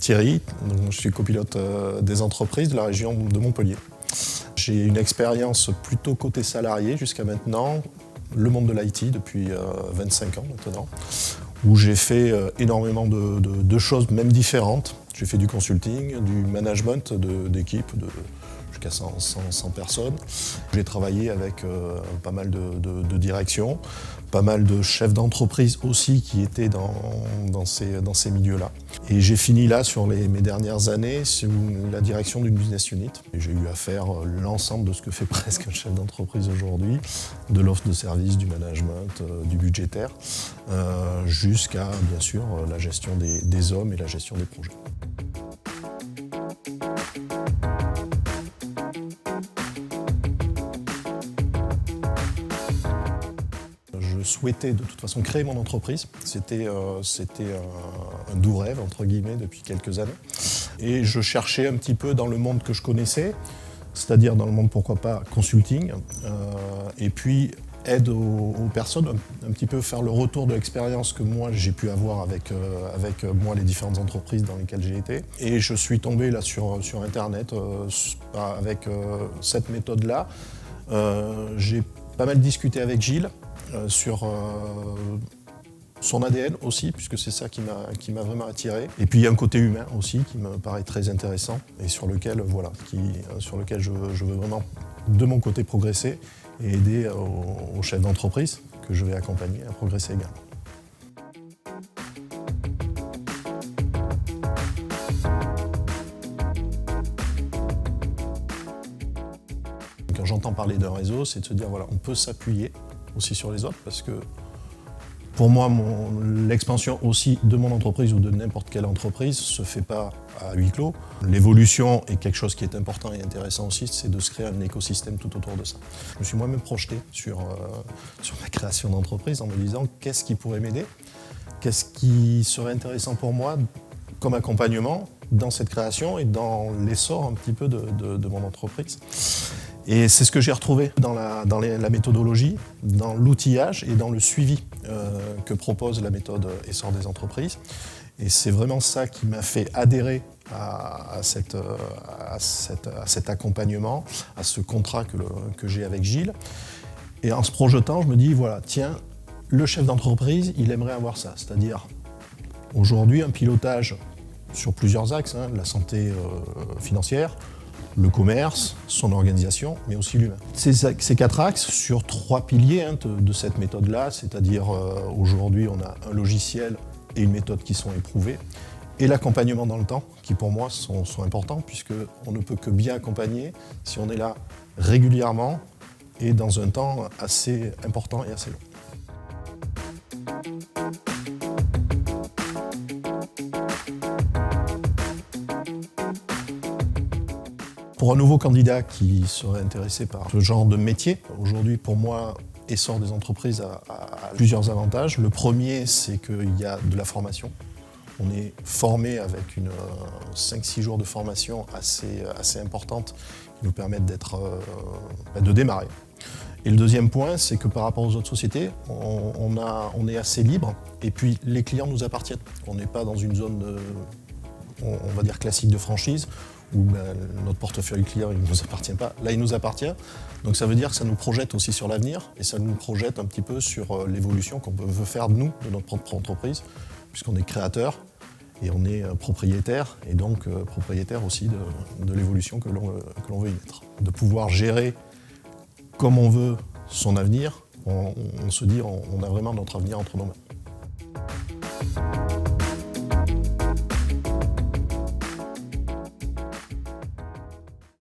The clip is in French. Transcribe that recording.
Thierry, je suis copilote des entreprises de la région de Montpellier. J'ai une expérience plutôt côté salarié jusqu'à maintenant, le monde de l'IT depuis 25 ans maintenant, où j'ai fait énormément de choses, même différentes. J'ai fait du consulting, du management d'équipes jusqu'à 100 personnes. J'ai travaillé avec pas mal de directions, pas mal de chefs d'entreprise aussi qui étaient dans ces milieux-là. Et j'ai fini là sur mes dernières années sur la direction d'une business unit. Et j'ai eu à faire l'ensemble de ce que fait presque un chef d'entreprise aujourd'hui, de l'offre de service, du management, du budgétaire, jusqu'à bien sûr la gestion des hommes et la gestion des projets. Je souhaitais de toute façon créer mon entreprise. C'était un doux rêve, entre guillemets, depuis quelques années. Et je cherchais un petit peu dans le monde que je connaissais, c'est-à-dire dans le monde, pourquoi pas, consulting, et puis aide aux personnes, un petit peu faire le retour de l'expérience que moi j'ai pu avoir avec moi les différentes entreprises dans lesquelles j'ai été. Et je suis tombé là sur Internet avec cette méthode-là. J'ai pas mal discuté avec Gilles sur son ADN aussi, puisque c'est ça qui m'a vraiment attiré. Et puis il y a un côté humain aussi qui me paraît très intéressant et sur lequel je veux vraiment de mon côté progresser et aider aux chefs d'entreprise que je vais accompagner à progresser également. Quand j'entends parler d'un réseau, c'est de se dire voilà, on peut s'appuyer aussi sur les autres parce que pour moi, l'expansion aussi de mon entreprise ou de n'importe quelle entreprise ne se fait pas à huis clos. L'évolution est quelque chose qui est important et intéressant aussi, c'est de se créer un écosystème tout autour de ça. Je me suis moi-même projeté sur ma création d'entreprise en me disant qu'est-ce qui pourrait m'aider, qu'est-ce qui serait intéressant pour moi comme accompagnement dans cette création et dans l'essor un petit peu de mon entreprise. Et c'est ce que j'ai retrouvé dans la méthodologie, dans l'outillage et dans le suivi que propose la méthode Essor des entreprises. Et c'est vraiment ça qui m'a fait adhérer à cet accompagnement, à ce contrat que j'ai avec Gilles. Et en se projetant, je me dis, voilà, tiens, le chef d'entreprise, il aimerait avoir ça. C'est-à-dire, aujourd'hui, un pilotage sur plusieurs axes, la santé financière, le commerce, son organisation, mais aussi l'humain. Ces 4 axes sur 3 piliers de cette méthode-là, c'est-à-dire aujourd'hui on a un logiciel et une méthode qui sont éprouvés, et l'accompagnement dans le temps, qui pour moi sont importants, puisqu'on ne peut que bien accompagner si on est là régulièrement et dans un temps assez important et assez long. Pour un nouveau candidat qui serait intéressé par ce genre de métier, aujourd'hui pour moi, Essor des entreprises a plusieurs avantages. Le premier, c'est qu'il y a de la formation. On est formé avec 5-6 jours de formation assez importante qui nous permettent de démarrer. Et le deuxième point, c'est que par rapport aux autres sociétés, on est assez libre et puis les clients nous appartiennent. On n'est pas dans une zone, on va dire, classique de franchise, où notre portefeuille client il ne nous appartient pas. Là, il nous appartient. Donc ça veut dire que ça nous projette aussi sur l'avenir et ça nous projette un petit peu sur l'évolution qu'on veut faire nous, de notre propre entreprise, puisqu'on est créateur et on est propriétaire, et donc propriétaire aussi de l'évolution que l'on veut y mettre. De pouvoir gérer comme on veut son avenir, on se dit on a vraiment notre avenir entre nos mains.